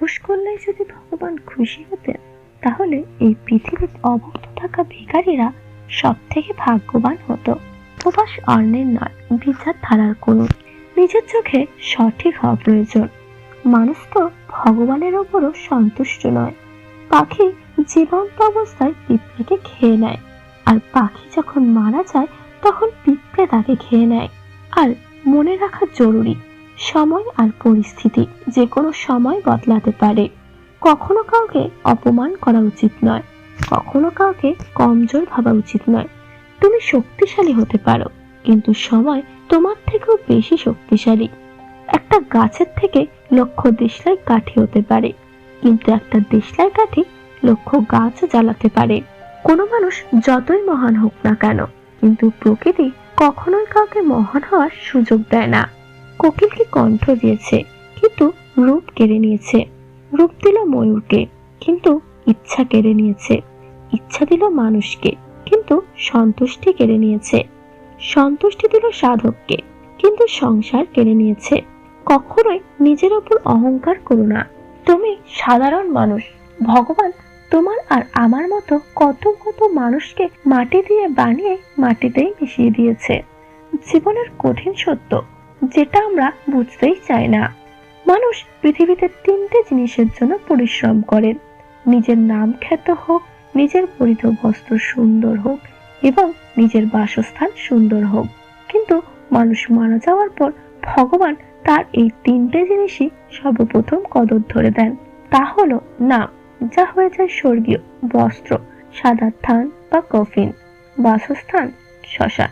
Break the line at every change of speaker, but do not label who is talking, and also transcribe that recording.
উপোস করলেই যদি ভগবান খুশি হতেন, তাহলে এই পৃথিবীতে অভুক্ত থাকা ভিখারীরা সব থেকে ভাগ্যবান হতো। উপবাস অন্যের নয়, বিচার ধারার করুন। নিজের চোখে সঠিক হওয়া প্রয়োজন। মানুষ তো ভগবানের ওপরও সন্তুষ্ট নয়। পাখি জীবন্ত অবস্থায় পিঁপড়েকে খেয়ে নেয়, আর পাখি যখন মারা যায় তখন পিঁপড়ে তাকে খেয়ে নেয়। আর মনে রাখা জরুরি, সময় আর পরিস্থিতি যে কোনো সময় বদলাতে পারে। কখনো কাউকে অপমান করা উচিত নয়, কখনো কাউকে কমজোর ভাবা উচিত নয়। তুমি শক্তিশালী হতে পারো, কিন্তু সময় তোমার থেকেও বেশি শক্তিশালী। একটা গাছের থেকে লক্ষ দেশলাই কাঠি হতে পারে, কিন্তু একটা দেশলাই কাঠি লক্ষ গাছও জ্বালাতে পারে। কোনো মানুষ যতই মহান হোক না কেন, কিন্তু প্রকৃতি কখনোই কাউকে মহান হওয়ার সুযোগ দেয় না। কোকিলকে কণ্ঠ দিয়েছে, কিন্তু রূপ কেড়ে নিয়েছে। রূপ দিল ময়ূরকে, কিন্তু ইচ্ছা কেড়ে নিয়েছে। ইচ্ছা দিল মানুষকে, কিন্তু সন্তুষ্টি কেড়ে নিয়েছে। সন্তুষ্টি দিল সাধককে, কিন্তু সংসার কেড়ে নিয়েছে। কখনোই নিজের ওপর অহংকার করো না। তুমি সাধারণ মানুষ। ভগবান তোমার আর আমার মতো কত কত মানুষকে মাটি দিয়ে বানিয়ে মাটিতেই মিশিয়ে দিয়েছে। জীবনের কঠিন সত্য, যেটা আমরা বুঝতেই চাই না। মানুষ পৃথিবীতে তিনটে জিনিসের জন্য পরিশ্রম করেন: নিজের নাম খ্যাত হোক, নিজের পরিত বস্ত্র সুন্দর হোক, এবং নিজের বাসস্থান সুন্দর হোক। কিন্তু মানুষ মারা যাওয়ার পর ভগবান তার এই তিনটে জিনিসই সর্বপ্রথম কদর ধরে দেন। তা হলো নাম, যা হয়ে যায় স্বর্গীয়; বস্ত্র, সাদা থান বা কফিন; বাসস্থান, শ্মশান।